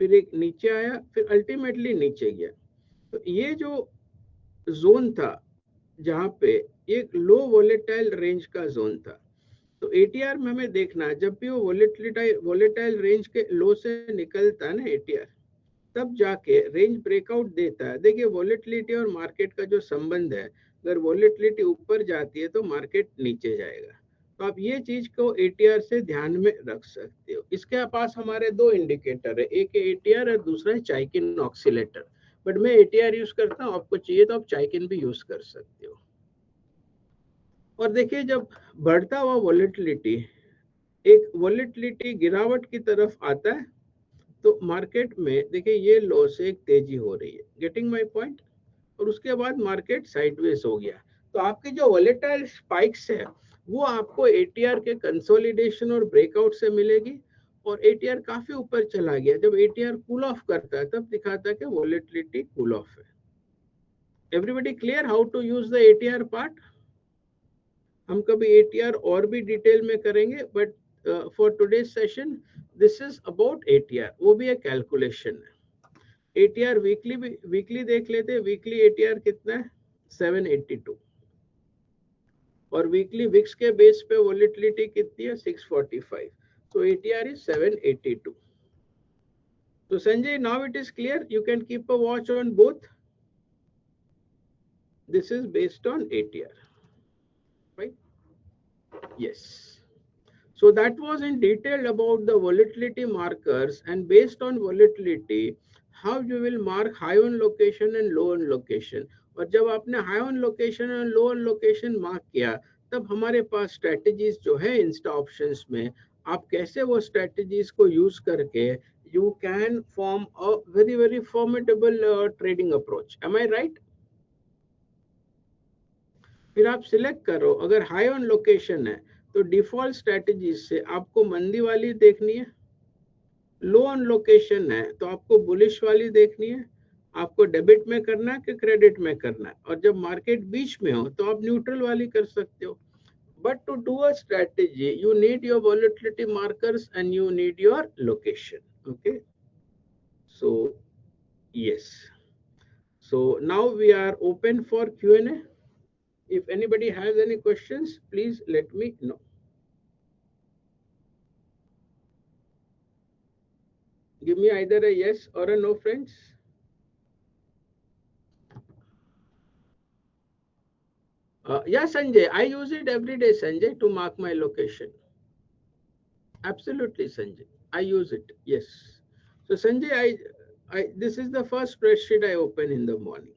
फिर एक नीचे आया, फिर अल्टीमेटली नीचे गया। तो ये जो जोन था, जहाँ पे एक लो वोलेटाइल रेंज का जोन था, तो एटीआर में हमें देखना है, जब भी वो वोलेटाइल रेंज के लो से निकलता है ना एटीआर, तब जाके रेंज ब्रेकआउट देता है। देखिए वोलेटिलिटी और मार्केट का जो संबंध है, अगर वोलेटिलिटी ऊपर जाती है तो मार्केट नीचे जाएगा। तो आप ये चीज को एटीआर से ध्यान में रख सकते हो। इसके पास हमारे दो इंडिकेटर है, एक है एटीआर और दूसरा है चाइकिन ऑक्सीलेटर, बट मैं एटीआर यूज करता हूँ, आपको चाहिए तो आप चाइकिन भी यूज कर सकते हो। और देखिए जब बढ़ता हुआ वोलेटिलिटी एक वोलेटिलिटी गिरावट की तरफ आता है, तो मार्केट में देखिए ये लो से एक तेजी हो रही है, गेटिंग माय पॉइंट, और उसके बाद मार्केट साइडवेज हो गया। तो आपकी जो वोलेटाइल स्पाइक्स है, वो आपको एटीआर के कंसोलिडेशन और ब्रेकआउट से मिलेगी। और एटीआर काफी ऊपर चला गया, जब एटीआर कूल ऑफ करता है तब दिखाता है कि वोलेटिलिटी कूल ऑफ है। Everybody clear how to use the ATR part? हम कभी एटीआर और भी डिटेल में करेंगे, but for today's session this is about ATR, वो भी एक कैलकुलेशन है। एटीआर वीकली देख लेते हैं। वीकली एटीआर कितना है, 782, और वीकली विक्स के बेस पे वोलेटिलिटी कितनी है, 645। तो एटीआर इज 782। तो Sanjay, now it is clear, you can keep a watch on both. This is based on ATR, right? Yes. So that was in detail about the volatility markers, and based on volatility, how you will mark high on location and low on location. और जब आपने high on location और low on location mark किया, तब हमारे पास strategies जो है Insta options में, आप कैसे वो strategies को use करके you can form a very formidable trading approach. Am I right? फिर आप सिलेक्ट करो, अगर हाई ऑन लोकेशन है तो डिफॉल्ट स्ट्रेटजीज से आपको मंदी वाली देखनी है, लो ऑन लोकेशन है तो आपको बुलिश वाली देखनी है, आपको डेबिट में करना है कि क्रेडिट में करना है, और जब मार्केट बीच में हो तो आप न्यूट्रल वाली कर सकते हो। But to do a strategy you need your volatility markers and you need your location. Okay, so yes, so now we are open for Q&A. If anybody has any questions, please let me know. Give me either a yes or a no, friends. Yeah, Sanjay, I use it every day, Sanjay, to mark my location. Absolutely, Sanjay, I use it. Yes. So, Sanjay, this is the first spreadsheet I open in the morning.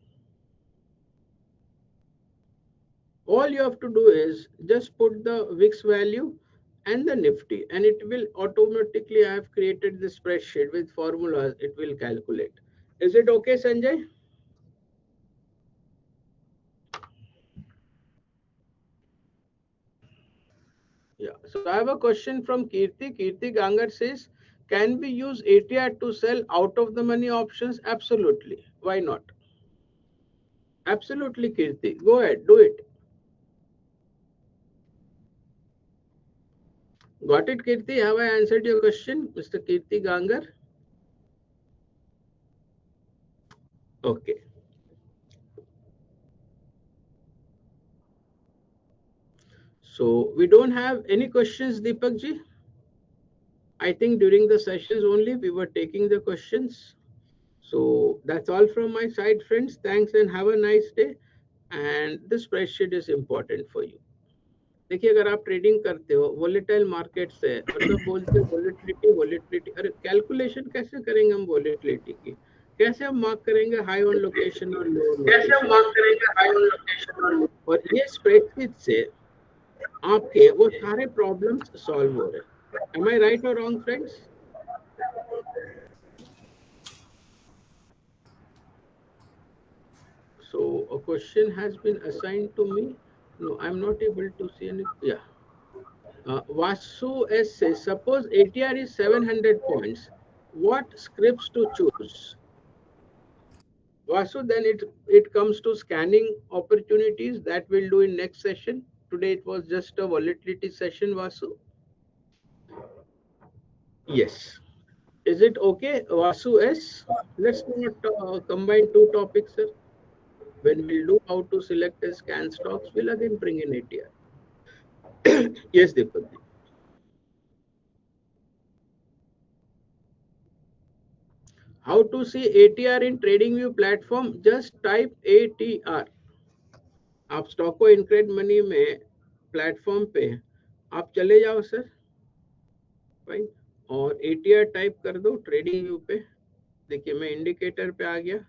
All you have to do is just put the VIX value and the Nifty, and it will automatically, I have created this spreadsheet with formulas, it will calculate. Is it okay, Sanjay? Yeah. So I have a question from Kirti. Kirti Gangar says, can we use ATR to sell out of the money options? Absolutely. Why not? Absolutely, Kirti. Go ahead, do it. Got it, Kirti? Have I answered your question, Mr. Kirti Gangar? Okay. So we don't have any questions, Deepak ji. I think during the sessions only we were taking the questions. So that's all from my side, friends. Thanks and have a nice day. And this spreadsheet is important for you. देखिए अगर आप trading करते हो volatile market से और सब बोलते हो वोलेटिलिटी वोलेटिलिटी, अरे कैलकुलेशन कैसे करेंगे हम वोलेटिलिटी की? कैसे हम मार्क करेंगे हाई ऑन लोकेशन और लो ऑन कैसे हम लोकेशन? मार्क करेंगे हाई ऑन लोकेशन और ये स्प्रेडशीट से आपके वो सारे प्रॉब्लम्स सॉल्व हो रहे हैं. एम आई राइट और wrong, friends? So a question has been assigned to me. No, I'm not able to see any. Yeah. Vasu S says, suppose ATR is 700 points. What scripts to choose? Vasu, then it comes to scanning opportunities that we'll do in next session. Today it was just a volatility session, Vasu. Yes. Is it okay, Vasu S? Let's not combine two topics, sir. When we'll do how to select a scan stocks, we'll again bring in ATR. Yes, Deepak. How to see ATR in TradingView platform? Just type ATR. आप stock को InCred money में platform पे आप चले जाओ sir, fine, और ATR type कर दो ट्रेडिंग व्यू पे. देखिए मैं इंडिकेटर पे आ गया,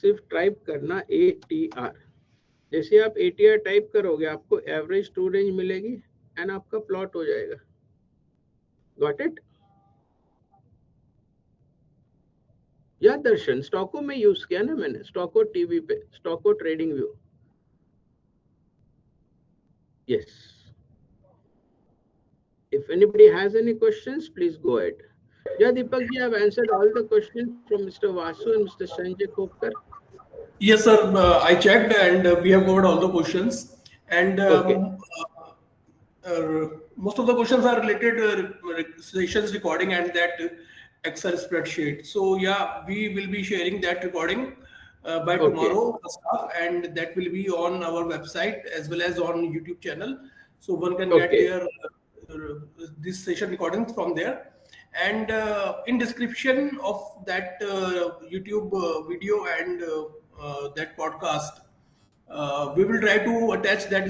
सिर्फ टाइप करना ATR. जैसे आप ATR टाइप करोगे आपको एवरेज टू रेंज मिलेगी एंड आपका प्लॉट हो जाएगा. Got it? या दर्शन स्टॉको में यूज किया ना मैंने, स्टॉको टीवी पे, Stocko TradingView. Yes. If anybody has any questions, please go ahead. Yeah, Deepak ji, I've answered all the questions from Mr. Vasu and Mr. Sanjay Kopkar. Yes, sir. I checked and we have covered all the questions. And Okay. most of the questions are related sessions recording and that Excel spreadsheet. So yeah, we will be sharing that recording by Okay. tomorrow, first half, and that will be on our website as well as on YouTube channel. So one can get Okay. their this session recordings from there. And in description of that YouTube video and that podcast, we will try to attach that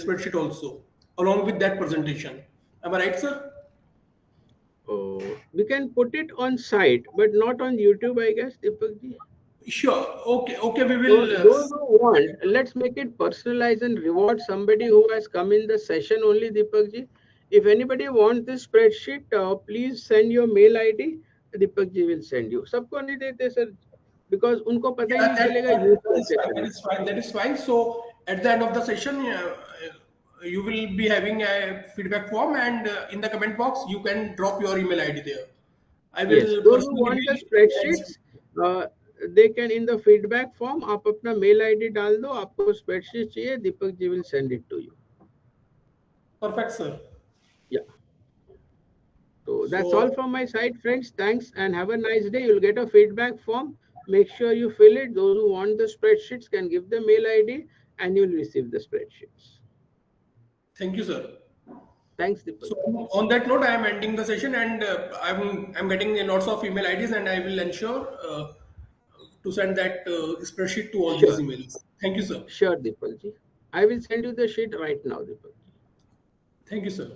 spreadsheet also along with that presentation. Am I right, sir? Oh, we can put it on site, but not on YouTube, I guess, Deepak ji. Sure. Okay. Okay. We So will. those who want, let's make it personalized and reward somebody who has come in the session only, Deepak ji. If anybody wants this spreadsheet, please send your mail ID. Deepak ji will send you. सबको नहीं देते sir, because उनको पता ही Yeah, नहीं that, चलेगा that, use that is कैसे fine. That करना. is fine. That is fine. So at the end of the session, you will be having a feedback form, and in the comment box, you can drop your email ID there. I Yes, will those who personally want the mail you. spreadsheets, they can in the feedback form आप अपना mail ID डाल दो, आपको spreadsheet चाहिए, Deepak ji will send it to you. Perfect, sir. Yeah. So that's all So from my side, friends. Thanks and have a nice day. You'll get a feedback form. Make sure you fill it. Those who want the spreadsheets can give the mail ID and you'll receive the spreadsheets. thank you, sir. Thanks, Deepak. So on that note, I am ending the session, and I'm getting lots of email IDs, and I will ensure to send that spreadsheet to all these Sure. emails. Thank you, sir. Sure, Deepak ji. I will send you the sheet right now, Deepak ji. Thank you, sir.